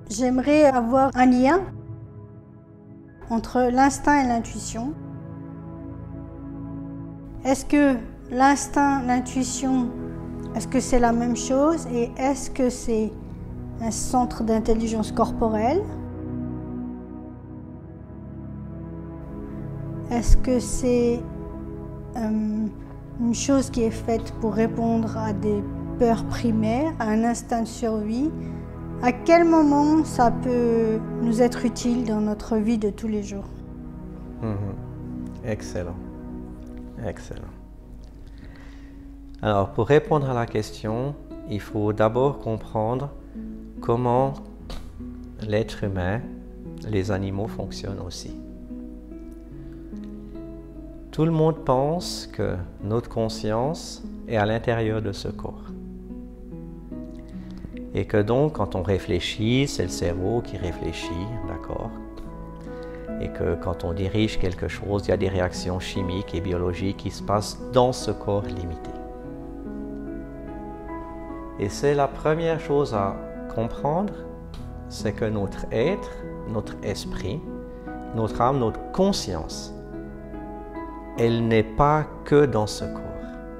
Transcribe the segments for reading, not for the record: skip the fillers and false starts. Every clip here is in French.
J'aimerais avoir un lien entre l'instinct et l'intuition. Est-ce que l'instinct, l'intuition, est-ce que c'est la même chose et est-ce que c'est un centre d'intelligence corporelle? Est-ce que c'est une chose qui est faite pour répondre à des peurs primaires, à un instinct de survie? À quel moment ça peut nous être utile dans notre vie de tous les jours? Excellent. Excellent. Alors, pour répondre à la question, il faut d'abord comprendre comment l'être humain, les animaux fonctionnent aussi. Tout le monde pense que notre conscience est à l'intérieur de ce corps. Et que donc, quand on réfléchit, c'est le cerveau qui réfléchit, d'accord? Et que quand on dirige quelque chose, il y a des réactions chimiques et biologiques qui se passent dans ce corps limité. Et c'est la première chose à comprendre, c'est que notre être, notre esprit, notre âme, notre conscience, elle n'est pas que dans ce corps.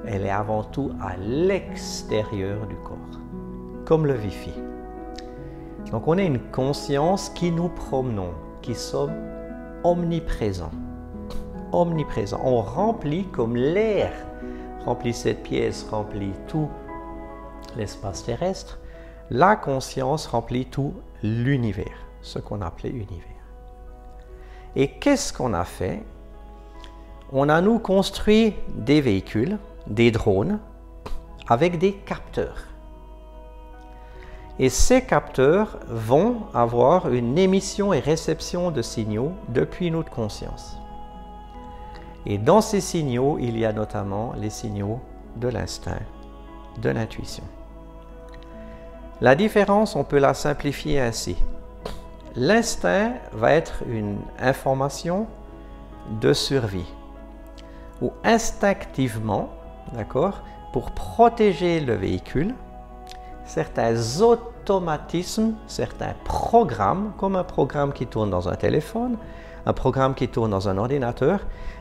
Elle est avant tout à l'extérieur du corps, comme le Wi-Fi. Donc on a une conscience qui nous promenons, qui sommes omniprésents. Omniprésents. On remplit comme l'air remplit cette pièce, remplit tout l'espace terrestre. La conscience remplit tout l'univers, ce qu'on appelait univers. Et qu'est-ce qu'on a fait? On a nous construit des véhicules, des drones, avec des capteurs. Et ces capteurs vont avoir une émission et réception de signaux depuis notre conscience. Et dans ces signaux, il y a notamment les signaux de l'instinct, de l'intuition. La différence, on peut la simplifier ainsi. L'instinct va être une information de survie, où instinctivement, d'accord, pour protéger le véhicule, certains automatismes, certains programmes, comme un programme qui tourne dans un téléphone, un programme qui tourne dans un ordinateur,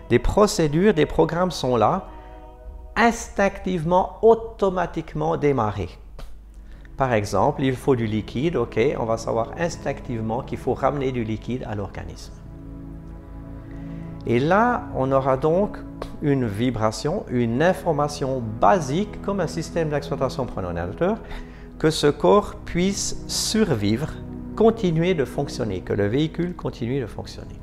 des procédures, des programmes sont là, instinctivement, automatiquement démarrés. Par exemple, il faut du liquide, ok, on va savoir instinctivement qu'il faut ramener du liquide à l'organisme. Et là, on aura donc une vibration, une information basique, comme un système d'exploitation pour un ordinateur, que ce corps puisse survivre, continuer de fonctionner, que le véhicule continue de fonctionner.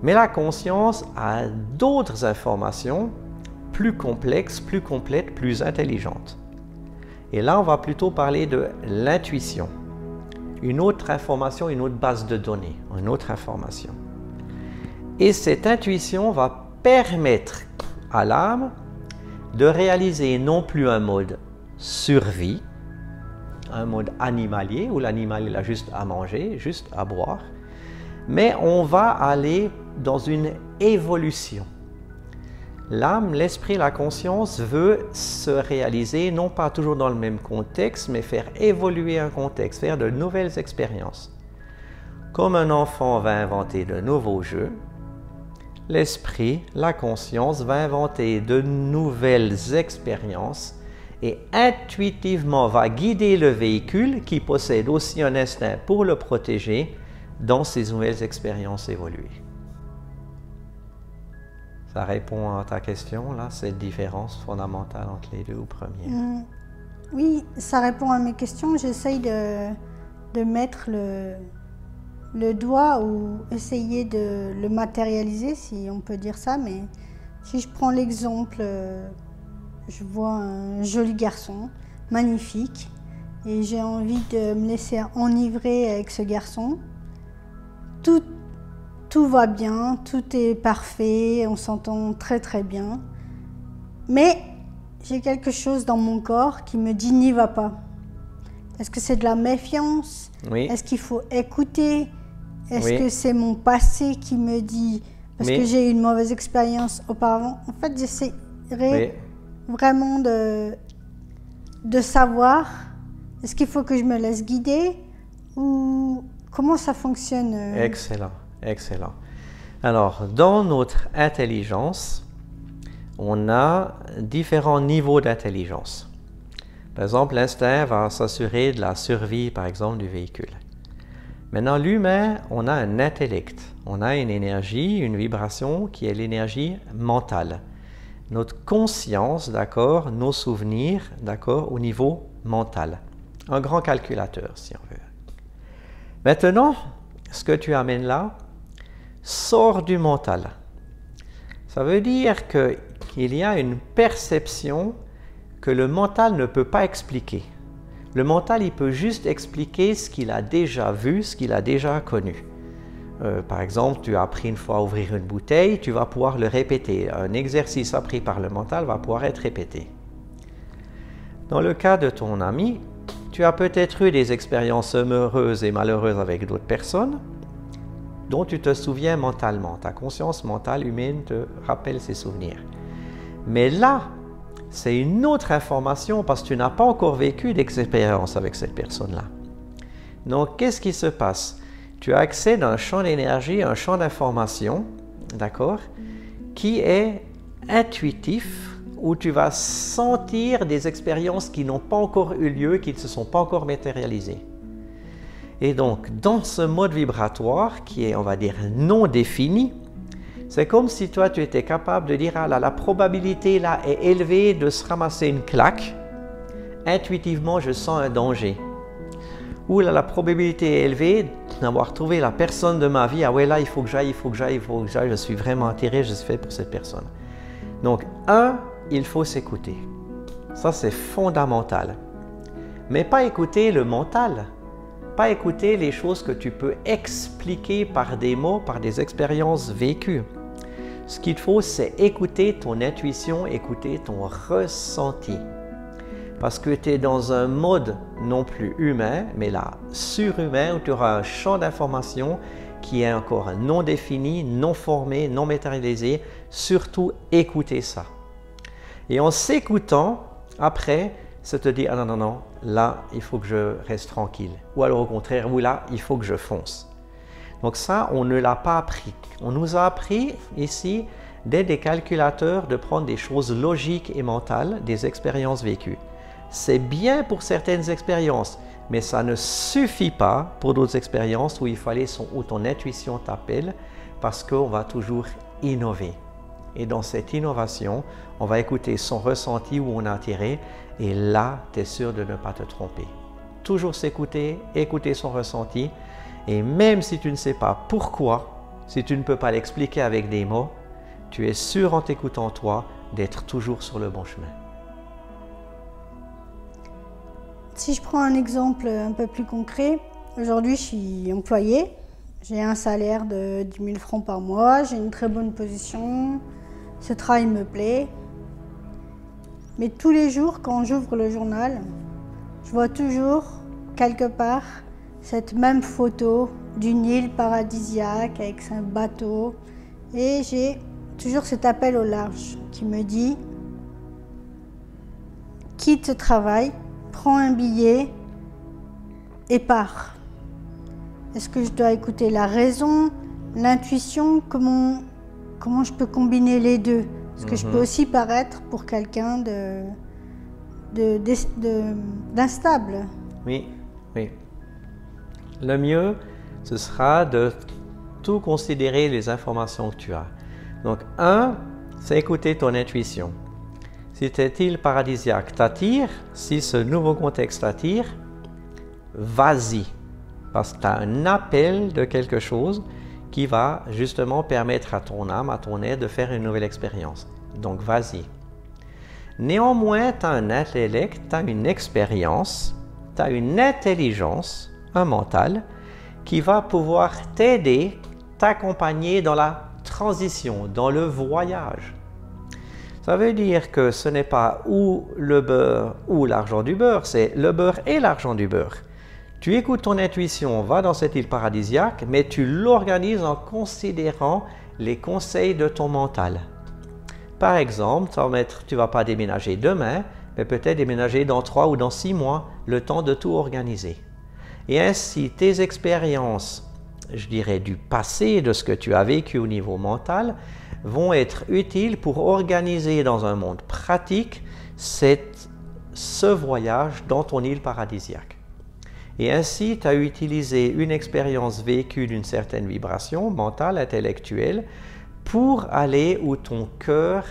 Mais la conscience a d'autres informations plus complexes, plus complètes, plus intelligentes. Et là, on va plutôt parler de l'intuition. Une autre information, une autre base de données, une autre information. Et cette intuition va permettre à l'âme de réaliser non plus un mode survie, un mode animalier, où l'animal il a juste à manger, juste à boire, mais on va aller dans une évolution. L'âme, l'esprit, la conscience veut se réaliser, non pas toujours dans le même contexte, mais faire évoluer un contexte, faire de nouvelles expériences. Comme un enfant va inventer de nouveaux jeux, l'esprit, la conscience va inventer de nouvelles expériences et intuitivement va guider le véhicule qui possède aussi un instinct pour le protéger dans ces nouvelles expériences évoluées. Ça répond à ta question, là, cette différence fondamentale entre les deux premiers. Oui, ça répond à mes questions. J'essaye de mettre le doigt ou essayer de le matérialiser, si on peut dire ça. Mais si je prends l'exemple, je vois un joli garçon, magnifique, et j'ai envie de me laisser enivrer avec ce garçon. Tout va bien, tout est parfait, on s'entend très très bien. Mais j'ai quelque chose dans mon corps qui me dit n'y va pas. Est-ce que c'est de la méfiance? Oui. Est-ce qu'il faut écouter? Est-ce que c'est mon passé qui me dit, parce que j'ai eu une mauvaise expérience auparavant? En fait, j'essaierai vraiment de savoir Est-ce qu'il faut que je me laisse guider ou comment ça fonctionne? Excellent, excellent. Alors, dans notre intelligence, on a différents niveaux d'intelligence. Par exemple, l'instinct va s'assurer de la survie, par exemple, du véhicule. Maintenant, l'humain, on a un intellect, on a une énergie, une vibration qui est l'énergie mentale. Notre conscience, d'accord, nos souvenirs, d'accord, au niveau mental. Un grand calculateur, si on veut. Maintenant, ce que tu amènes là sort du mental. Ça veut dire qu'il y a une perception que le mental ne peut pas expliquer. Le mental, il peut juste expliquer ce qu'il a déjà vu, ce qu'il a déjà connu. Par exemple, tu as appris une fois à ouvrir une bouteille, tu vas pouvoir le répéter. Un exercice appris par le mental va pouvoir être répété. Dans le cas de ton ami, tu as peut-être eu des expériences heureuses et malheureuses avec d'autres personnes dont tu te souviens mentalement. Ta conscience mentale humaine te rappelle ces souvenirs. Mais là, c'est une autre information parce que tu n'as pas encore vécu d'expérience avec cette personne-là. Donc, qu'est-ce qui se passe? Tu as accès à un champ d'énergie, un champ d'information, d'accord, qui est intuitif, où tu vas sentir des expériences qui n'ont pas encore eu lieu, qui ne se sont pas encore matérialisées. Et donc, dans ce mode vibratoire qui est, on va dire, non défini, c'est comme si toi, tu étais capable de dire, ah là, la probabilité là est élevée de se ramasser une claque. Intuitivement, je sens un danger. Ou là, la probabilité est élevée d'avoir trouvé la personne de ma vie. Ah ouais, là, il faut que j'aille, il faut que j'aille, il faut que j'aille. Je suis vraiment attiré, je suis fait pour cette personne. Donc, il faut s'écouter. Ça, c'est fondamental. Mais pas écouter le mental. Pas écouter les choses que tu peux expliquer par des mots, par des expériences vécues. Ce qu'il faut, c'est écouter ton intuition, écouter ton ressenti. Parce que tu es dans un mode non plus humain, mais là, surhumain, où tu auras un champ d'information qui est encore non défini, non formé, non matérialisé. Surtout, écoutez ça. Et en s'écoutant, après, ça te dit, ah non, non, non, là, il faut que je reste tranquille. Ou alors au contraire, oui, là, il faut que je fonce. Donc ça, on ne l'a pas appris. On nous a appris ici, dès des calculateurs, de prendre des choses logiques et mentales, des expériences vécues. C'est bien pour certaines expériences, mais ça ne suffit pas pour d'autres expériences où il fallait où ton intuition t'appelle, parce qu'on va toujours innover. Et dans cette innovation, on va écouter son ressenti où on a attiré, et là, tu es sûr de ne pas te tromper. Toujours s'écouter, écouter son ressenti, et même si tu ne sais pas pourquoi, si tu ne peux pas l'expliquer avec des mots, tu es sûr en t'écoutant toi d'être toujours sur le bon chemin. Si je prends un exemple un peu plus concret, aujourd'hui je suis employée, j'ai un salaire de 10 000 francs par mois, j'ai une très bonne position, ce travail me plaît. Mais tous les jours, quand j'ouvre le journal, je vois toujours, quelque part, cette même photo d'une île paradisiaque avec un bateau. Et j'ai toujours cet appel au large qui me dit « Quitte ce travail, prends un billet et pars ». Est-ce que je dois écouter la raison, l'intuition? Comment je peux combiner les deux? Parce que je peux aussi paraître pour quelqu'un d'instable. Oui, oui. Le mieux, ce sera de tout considérer les informations que tu as. Donc, c'est écouter ton intuition. Si cette île paradisiaque t'attire, si ce nouveau contexte t'attire, vas-y. Parce que tu as un appel de quelque chose qui va justement permettre à ton âme, à ton être de faire une nouvelle expérience. Donc, vas-y. Néanmoins, tu as un intellect, tu as une expérience, tu as une intelligence, un mental, qui va pouvoir t'aider, t'accompagner dans la transition, dans le voyage. Ça veut dire que ce n'est pas ou le beurre ou l'argent du beurre, c'est le beurre et l'argent du beurre. Tu écoutes ton intuition, va dans cette île paradisiaque, mais tu l'organises en considérant les conseils de ton mental. Par exemple, tu ne vas pas déménager demain, mais peut-être déménager dans 3 ou dans 6 mois, le temps de tout organiser. Et ainsi, tes expériences, je dirais, du passé, de ce que tu as vécu au niveau mental, vont être utiles pour organiser dans un monde pratique ce voyage dans ton île paradisiaque. Et ainsi, tu as utilisé une expérience vécue d'une certaine vibration mentale, intellectuelle, pour aller où ton cœur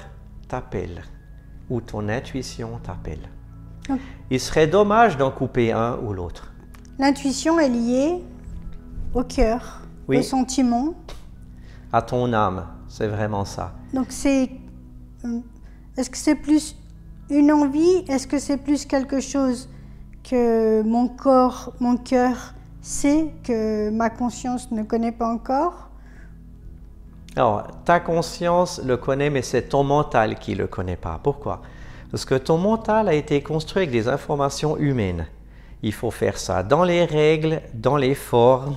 t'appelle, où ton intuition t'appelle. Il serait dommage d'en couper un ou l'autre. L'intuition est liée au cœur, oui, au sentiment. À ton âme, c'est vraiment ça. Donc est-ce que c'est plus une envie? Est-ce que c'est plus quelque chose que mon corps, mon cœur sait, que ma conscience ne connaît pas encore? Alors, ta conscience le connaît, mais c'est ton mental qui ne le connaît pas. Pourquoi? Parce que ton mental a été construit avec des informations humaines. Il faut faire ça dans les règles, dans les formes.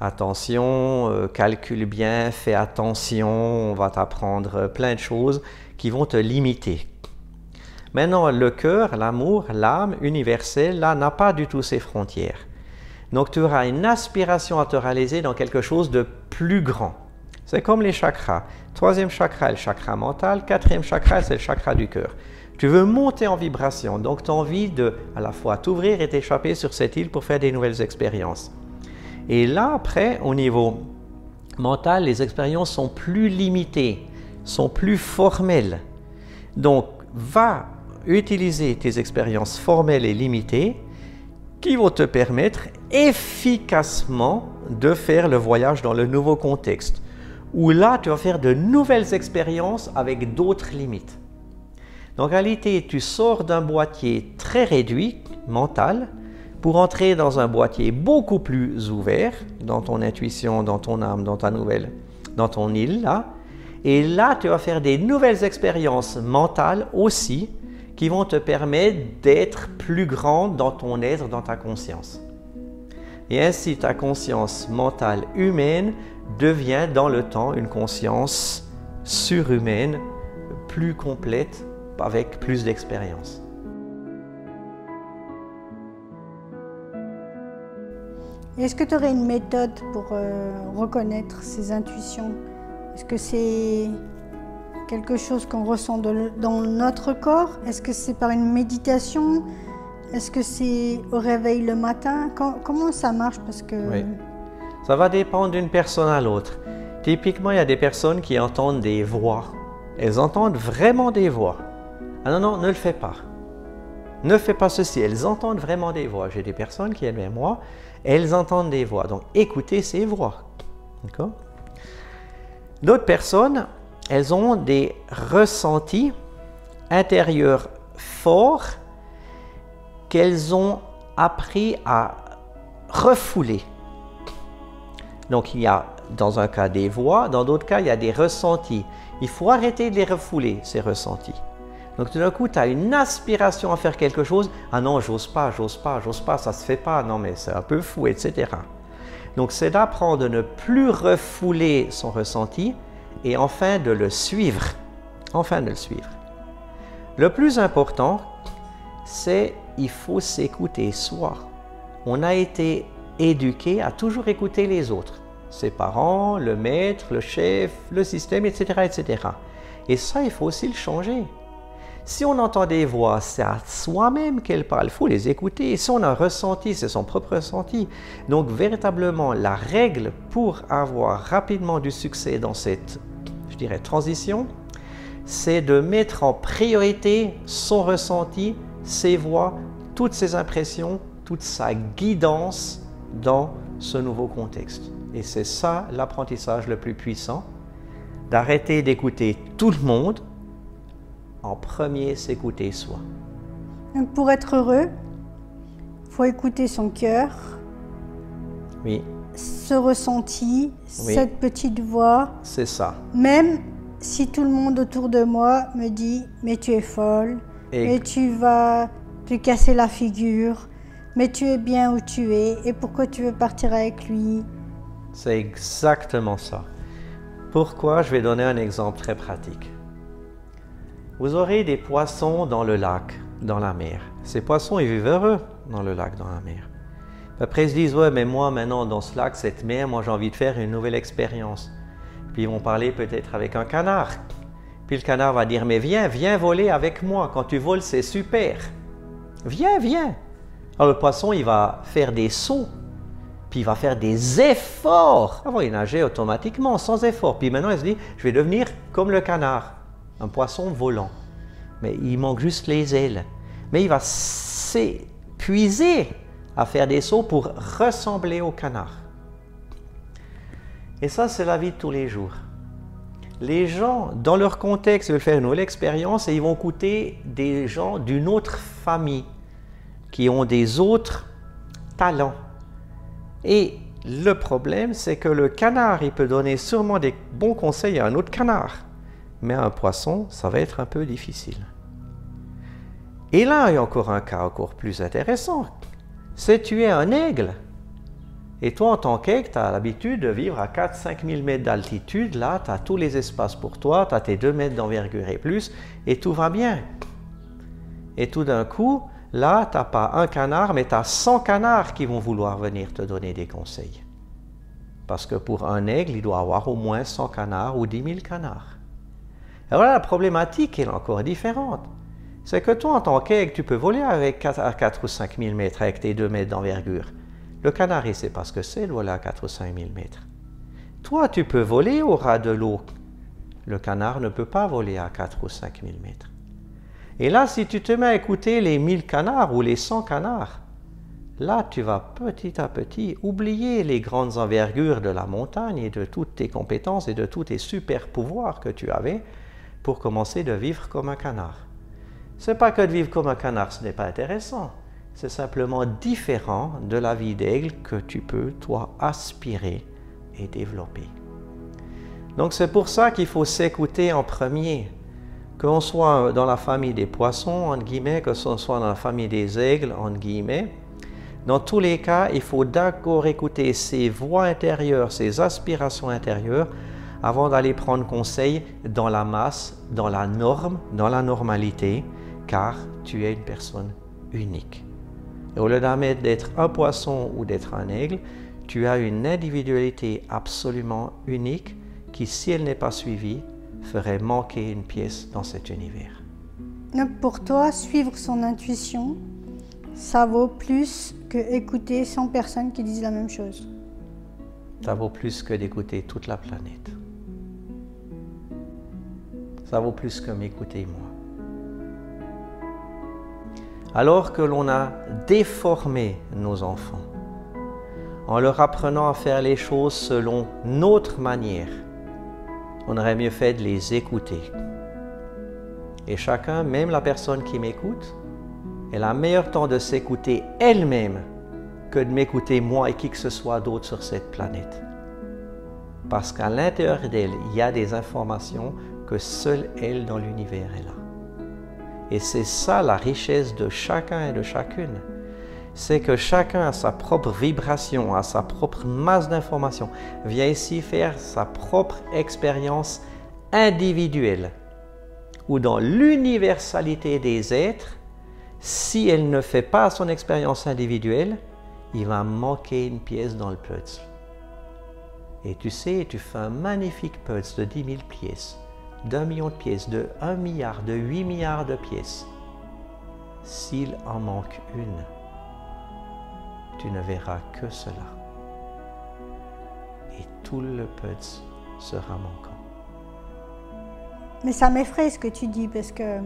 Attention, calcule bien, fais attention, on va t'apprendre plein de choses qui vont te limiter. Maintenant, le cœur, l'amour, l'âme universelle, là, n'a pas du tout ces frontières. Donc, tu auras une aspiration à te réaliser dans quelque chose de plus grand. C'est comme les chakras. 3e chakra, le chakra mental. 4e chakra, c'est le chakra du cœur. Tu veux monter en vibration, donc tu as envie de à la fois t'ouvrir et t'échapper sur cette île pour faire des nouvelles expériences. Et là, après, au niveau mental, les expériences sont plus limitées, sont plus formelles. Donc, va utiliser tes expériences formelles et limitées qui vont te permettre efficacement de faire le voyage dans le nouveau contexte, où là, tu vas faire de nouvelles expériences avec d'autres limites. Donc, en réalité, tu sors d'un boîtier très réduit, mental, pour entrer dans un boîtier beaucoup plus ouvert, dans ton intuition, dans ton âme, dans ton île, là. Et là, tu vas faire des nouvelles expériences mentales aussi, qui vont te permettre d'être plus grande dans ton être, dans ta conscience. Et ainsi, ta conscience mentale humaine devient dans le temps une conscience surhumaine, plus complète, avec plus d'expérience. Est-ce que tu aurais une méthode pour reconnaître ces intuitions? Est-ce que c'est quelque chose qu'on ressent dans notre corps? Est-ce que c'est par une méditation? Est-ce que c'est au réveil le matin? Comment ça marche? Parce que... Oui. Ça va dépendre d'une personne à l'autre. Typiquement, il y a des personnes qui entendent des voix. Elles entendent vraiment des voix. Ah non, non, ne le fais pas. Ne fais pas ceci. Elles entendent vraiment des voix. J'ai des personnes qui aiment moi, elles entendent des voix. Donc, écoutez ces voix. D'accord? D'autres personnes, elles ont des ressentis intérieurs forts qu'elles ont appris à refouler. Donc, il y a dans un cas des voix, dans d'autres cas, il y a des ressentis. Il faut arrêter de les refouler, ces ressentis. Donc, tout d'un coup, tu as une aspiration à faire quelque chose. Ah non, j'ose pas, ça se fait pas. Non, mais c'est un peu fou, etc. Donc, c'est d'apprendre à ne plus refouler son ressenti et enfin de le suivre. Enfin de le suivre. Le plus important, c'est il faut s'écouter soi. On a été éduqué à toujours écouter les autres. Ses parents, le maître, le chef, le système, etc., etc. Et ça, il faut aussi le changer. Si on entend des voix, c'est à soi-même qu'elles parlent. Il faut les écouter. Et si on a un ressenti, c'est son propre ressenti. Donc, véritablement, la règle pour avoir rapidement du succès dans cette, je dirais, transition, c'est de mettre en priorité son ressenti, ses voix, toutes ses impressions, toute sa guidance dans ce nouveau contexte. Et c'est ça l'apprentissage le plus puissant, d'arrêter d'écouter tout le monde, en premier s'écouter soi. Donc pour être heureux, il faut écouter son cœur, oui, ce ressenti, oui, cette petite voix. C'est ça. Même si tout le monde autour de moi me dit « mais tu es folle, mais tu vas te casser la figure, mais tu es bien où tu es, et pourquoi tu veux partir avec lui ?» C'est exactement ça. Pourquoi? Je vais donner un exemple très pratique. Vous aurez des poissons dans le lac. dans la mer. Ces poissons, ils vivent heureux dans le lac, dans la mer. Après, ils se disent, ouais, mais moi, maintenant, dans ce lac, cette mer, moi, j'ai envie de faire une nouvelle expérience. Puis ils vont parler peut-être avec un canard. Puis le canard va dire, mais viens, viens voler avec moi. Quand tu voles, c'est super. Viens, viens. Alors le poisson, il va faire des sauts. Puis il va faire des efforts. Avant, il nageait automatiquement, sans effort. Puis maintenant, il se dit, je vais devenir comme le canard, un poisson volant. Mais il manque juste les ailes. Mais il va s'épuiser à faire des sauts pour ressembler au canard. Et ça, c'est la vie de tous les jours. Les gens, dans leur contexte, veulent faire une nouvelle expérience et ils vont écouter des gens d'une autre famille qui ont des autres talents. Et le problème, c'est que le canard, il peut donner sûrement des bons conseils à un autre canard. Mais à un poisson, ça va être un peu difficile. Et là, il y a encore un cas encore plus intéressant. C'est tu es un aigle. Et toi, en tant qu'aigle, tu as l'habitude de vivre à 4-5 000 mètres d'altitude. Là, tu as tous les espaces pour toi, tu as tes 2 mètres d'envergure et plus, et tout va bien. Et tout d'un coup, là, tu n'as pas un canard, mais tu as 100 canards qui vont vouloir venir te donner des conseils. Parce que pour un aigle, il doit avoir au moins 100 canards ou 10 000 canards. Alors là, la problématique est encore différente. C'est que toi, en tant qu'aigle, tu peux voler à 4 ou 5 000 mètres avec tes 2 mètres d'envergure. Le canard, il ne sait pas ce que c'est de voler à 4 ou 5 000 mètres. Toi, tu peux voler au ras de l'eau. Le canard ne peut pas voler à 4 ou 5 000 mètres. Et là, si tu te mets à écouter les 1000 canards ou les 100 canards, là, tu vas petit à petit oublier les grandes envergures de la montagne et de toutes tes compétences et de tous tes super pouvoirs que tu avais pour commencer de vivre comme un canard. Ce n'est pas que de vivre comme un canard, ce n'est pas intéressant. C'est simplement différent de la vie d'aigle que tu peux, toi, aspirer et développer. Donc c'est pour ça qu'il faut s'écouter en premier. Qu'on soit dans la famille des poissons, entre guillemets, que ce soit dans la famille des aigles, entre guillemets. Dans tous les cas, il faut d'accord écouter ses voix intérieures, ses aspirations intérieures, avant d'aller prendre conseil dans la masse, dans la norme, dans la normalité, car tu es une personne unique. Et au lieu d'être un poisson ou d'être un aigle, tu as une individualité absolument unique qui, si elle n'est pas suivie, ferait manquer une pièce dans cet univers. Donc pour toi, suivre son intuition, ça vaut plus que écouter 100 personnes qui disent la même chose. Ça vaut plus que d'écouter toute la planète. Ça vaut plus que m'écouter moi. Alors que l'on a déformé nos enfants, en leur apprenant à faire les choses selon notre manière, on aurait mieux fait de les écouter. Et chacun, même la personne qui m'écoute, elle a meilleur temps de s'écouter elle-même que de m'écouter moi et qui que ce soit d'autre sur cette planète. Parce qu'à l'intérieur d'elle, il y a des informations que seule elle dans l'univers est là. Et c'est ça la richesse de chacun et de chacune. C'est que chacun a sa propre vibration, a sa propre masse d'informations, vient ici faire sa propre expérience individuelle. Ou dans l'universalité des êtres, si elle ne fait pas son expérience individuelle, il va manquer une pièce dans le puzzle. Et tu sais, tu fais un magnifique puzzle de 10 000 pièces. d'1 million de pièces, de 1 milliard, de 8 milliards de pièces. S'il en manque une, tu ne verras que cela. Et tout le puzzle sera manquant. Mais ça m'effraie ce que tu dis, parce que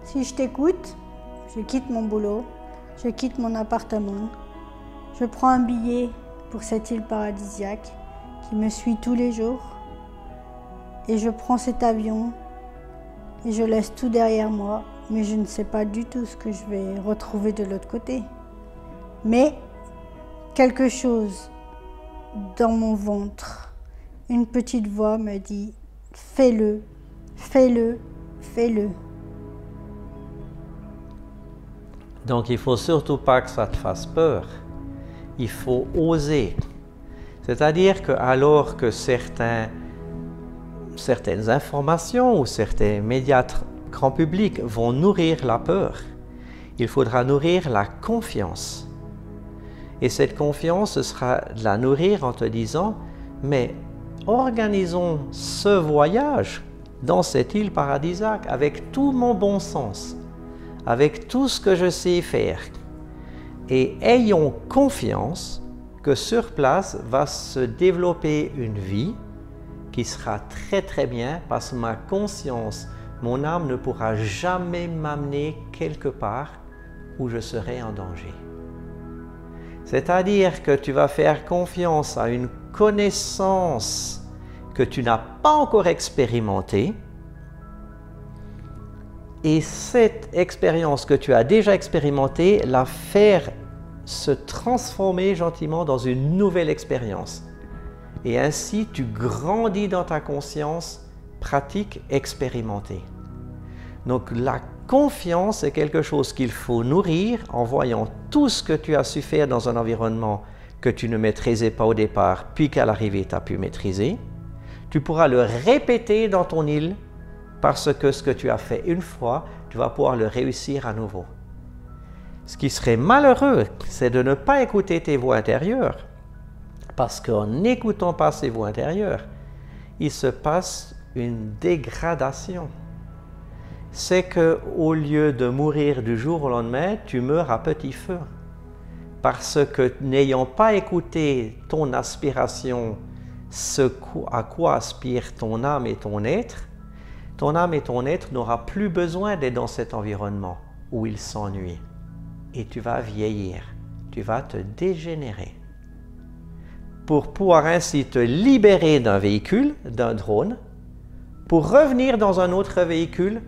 si je t'écoute, je quitte mon boulot, je quitte mon appartement, je prends un billet pour cette île paradisiaque qui me suit tous les jours, et je prends cet avion et je laisse tout derrière moi, mais je ne sais pas du tout ce que je vais retrouver de l'autre côté. Mais quelque chose dans mon ventre, une petite voix me dit « Fais-le, fais-le, fais-le ». Donc il ne faut surtout pas que ça te fasse peur. Il faut oser. C'est-à-dire que alors que certaines informations ou certains médias grand public vont nourrir la peur, il faudra nourrir la confiance. Et cette confiance, ce sera de la nourrir en te disant, mais organisons ce voyage dans cette île paradisiaque avec tout mon bon sens, avec tout ce que je sais faire. Et ayons confiance que sur place va se développer une vie qui sera très très bien parce que ma conscience, mon âme ne pourra jamais m'amener quelque part où je serai en danger. C'est-à-dire que tu vas faire confiance à une connaissance que tu n'as pas encore expérimentée et cette expérience que tu as déjà expérimentée, la faire se transformer gentiment dans une nouvelle expérience. Et ainsi, tu grandis dans ta conscience pratique expérimentée. Donc la confiance est quelque chose qu'il faut nourrir en voyant tout ce que tu as su faire dans un environnement que tu ne maîtrisais pas au départ, puis qu'à l'arrivée tu as pu maîtriser. Tu pourras le répéter dans ton île parce que ce que tu as fait une fois, tu vas pouvoir le réussir à nouveau. Ce qui serait malheureux, c'est de ne pas écouter tes voix intérieures. Parce qu'en n'écoutant pas ces voix intérieures, il se passe une dégradation. C'est qu'au lieu de mourir du jour au lendemain, tu meurs à petit feu. Parce que n'ayant pas écouté ton aspiration, ce à quoi aspire ton âme et ton être n'aura plus besoin d'être dans cet environnement où il s'ennuie. Et tu vas vieillir, tu vas te dégénérer. Pour pouvoir ainsi te libérer d'un véhicule, d'un drone, pour revenir dans un autre véhicule,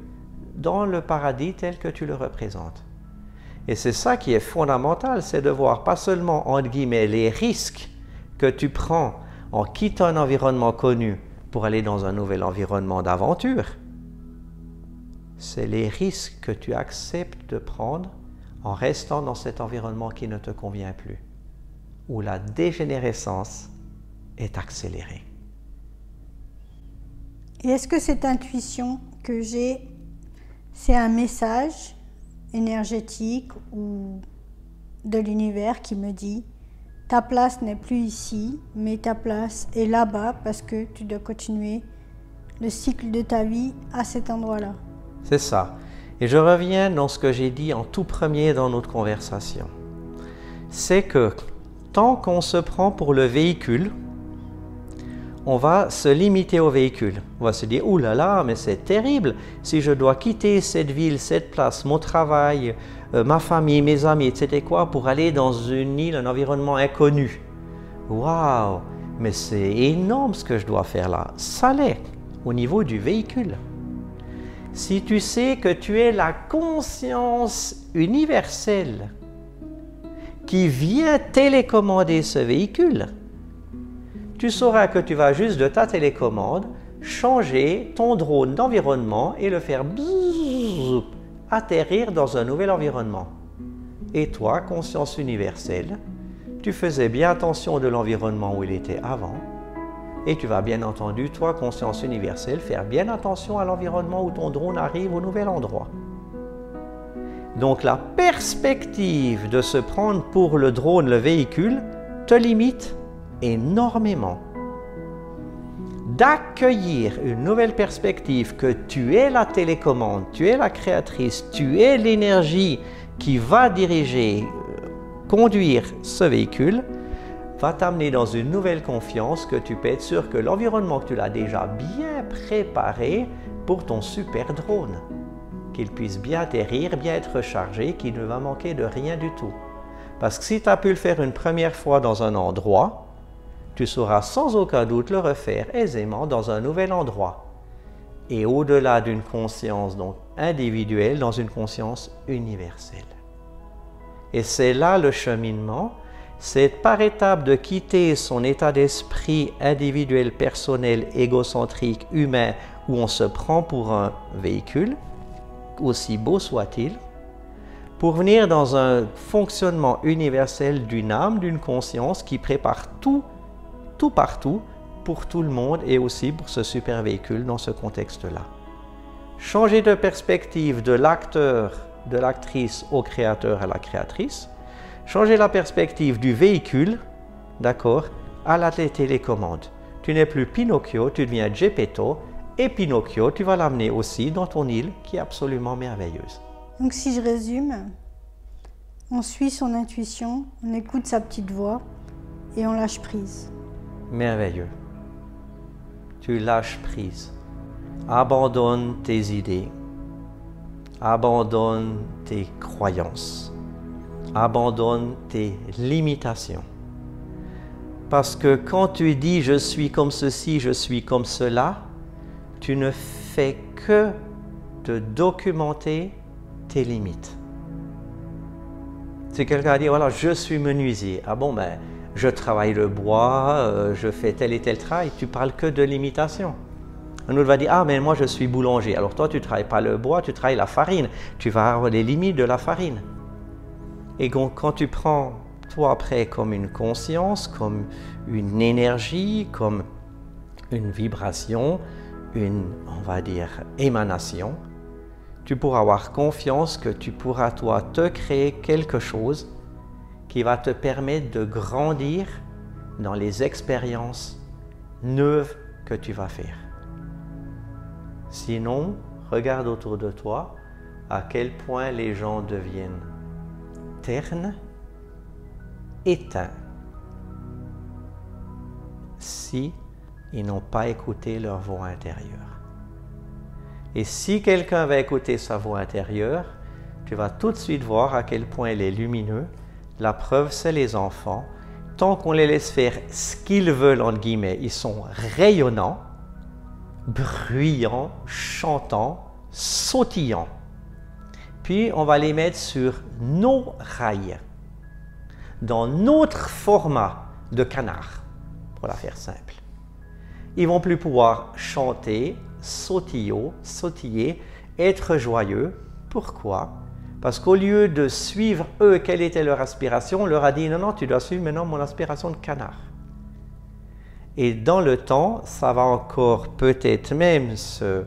dans le paradis tel que tu le représentes. Et c'est ça qui est fondamental, c'est de voir pas seulement, entre guillemets, les risques que tu prends en quittant un environnement connu pour aller dans un nouvel environnement d'aventure. C'est les risques que tu acceptes de prendre en restant dans cet environnement qui ne te convient plus, où la dégénérescence est accélérée. Et est-ce que cette intuition que j'ai, c'est un message énergétique ou de l'univers qui me dit « ta place n'est plus ici, mais ta place est là-bas parce que tu dois continuer le cycle de ta vie à cet endroit-là ». C'est ça. Et je reviens dans ce que j'ai dit en tout premier dans notre conversation. C'est que tant qu'on se prend pour le véhicule, on va se limiter au véhicule. On va se dire « Ouh là là, mais c'est terrible, si je dois quitter cette ville, cette place, mon travail, ma famille, mes amis, etc. quoi, pour aller dans une île, un environnement inconnu. Waouh, mais c'est énorme ce que je dois faire là. » Ça l'est au niveau du véhicule. Si tu sais que tu es la conscience universelle qui vient télécommander ce véhicule, tu sauras que tu vas juste de ta télécommande changer ton drone d'environnement et le faire bzzz, atterrir dans un nouvel environnement. Et toi, conscience universelle, tu faisais bien attention de l'environnement où il était avant. Et tu vas bien entendu, toi, conscience universelle, faire bien attention à l'environnement où ton drone arrive au nouvel endroit. Donc la perspective de se prendre pour le drone, le véhicule, te limite énormément. D'accueillir une nouvelle perspective que tu es la télécommande, tu es la créatrice, tu es l'énergie qui va diriger, conduire ce véhicule, va t'amener dans une nouvelle confiance que tu peux être sûr que l'environnement que tu l'as déjà bien préparé pour ton super drone, qu'il puisse bien atterrir, bien être rechargé, qu'il ne va manquer de rien du tout. Parce que si tu as pu le faire une première fois dans un endroit, tu sauras sans aucun doute le refaire aisément dans un nouvel endroit. Et au-delà d'une conscience donc individuelle, dans une conscience universelle. Et c'est là le cheminement. C'est par étapes de quitter son état d'esprit individuel, personnel, égocentrique, humain, où on se prend pour un véhicule, aussi beau soit-il, pour venir dans un fonctionnement universel d'une âme, d'une conscience qui prépare tout partout, pour tout le monde et aussi pour ce super véhicule dans ce contexte-là. Changer de perspective de l'acteur de l'actrice au créateur à la créatrice, changer la perspective du véhicule, d'accord, à la télécommande. Tu n'es plus Pinocchio, tu deviens Geppetto, et Pinocchio, tu vas l'amener aussi dans ton île qui est absolument merveilleuse. Donc si je résume, on suit son intuition, on écoute sa petite voix et on lâche prise. Merveilleux. Tu lâches prise. Abandonne tes idées. Abandonne tes croyances. Abandonne tes limitations. Parce que quand tu dis « je suis comme ceci, je suis comme cela », tu ne fais que de documenter tes limites. Si quelqu'un a dit « voilà, je suis menuisier », ah bon, ben, je travaille le bois, je fais tel et tel travail, tu parles que de limitation. Un autre va dire « ah, mais moi je suis boulanger », alors toi tu ne travailles pas le bois, tu travailles la farine, tu vas avoir les limites de la farine. Et donc, quand tu prends toi après comme une conscience, comme une énergie, comme une vibration, on va dire, émanation, tu pourras avoir confiance que tu pourras, toi, te créer quelque chose qui va te permettre de grandir dans les expériences neuves que tu vas faire. Sinon, regarde autour de toi à quel point les gens deviennent ternes, éteints, si ils n'ont pas écouté leur voix intérieure. Et si quelqu'un va écouter sa voix intérieure, tu vas tout de suite voir à quel point elle est lumineuse. La preuve, c'est les enfants. Tant qu'on les laisse faire ce qu'ils veulent, entre guillemets, ils sont rayonnants, bruyants, chantants, sautillants. Puis, on va les mettre sur nos rails, dans notre format de canard, pour la faire simple. Ils vont plus pouvoir chanter, sautiller, être joyeux. Pourquoi? Parce qu'au lieu de suivre eux, quelle était leur aspiration, on leur a dit « non, non, tu dois suivre maintenant mon aspiration de canard ». Et dans le temps, ça va encore peut-être même se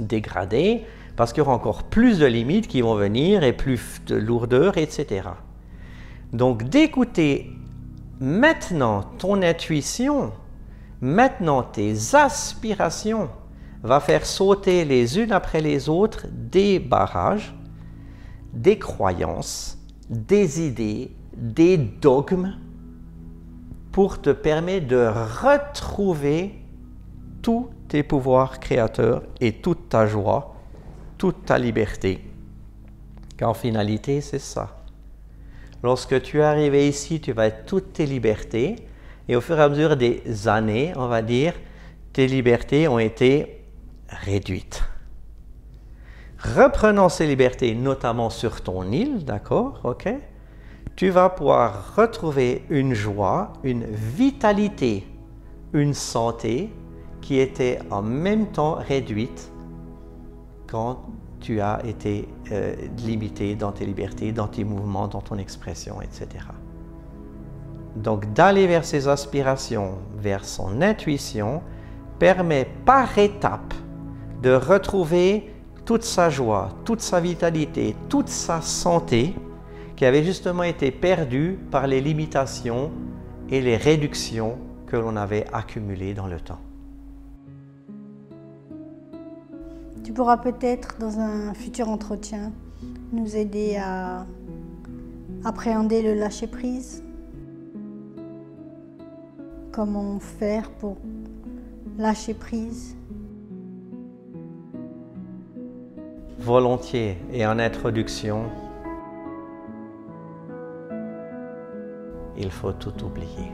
dégrader, parce qu'il y aura encore plus de limites qui vont venir, et plus de lourdeur, etc. Donc d'écouter maintenant ton intuition, maintenant tes aspirations, va faire sauter les unes après les autres des barrages, des croyances, des idées, des dogmes, pour te permettre de retrouver tous tes pouvoirs créateurs et toute ta joie, toute ta liberté. Qu'en finalité, c'est ça. Lorsque tu es arrivé ici, tu vas être toutes tes libertés, et au fur et à mesure des années, on va dire, tes libertés ont été réduites. Reprenant ces libertés, notamment sur ton île, d'accord, ok, tu vas pouvoir retrouver une joie, une vitalité, une santé qui était en même temps réduite quand tu as été limité dans tes libertés, dans tes mouvements, dans ton expression, etc. Donc d'aller vers ses aspirations, vers son intuition, permet par étapes de retrouver toute sa joie, toute sa vitalité, toute sa santé qui avait justement été perdue par les limitations et les réductions que l'on avait accumulées dans le temps. Tu pourras peut-être, dans un futur entretien, nous aider à appréhender le lâcher-prise. Comment faire pour lâcher prise? Volontiers. Et en introduction, il faut tout oublier.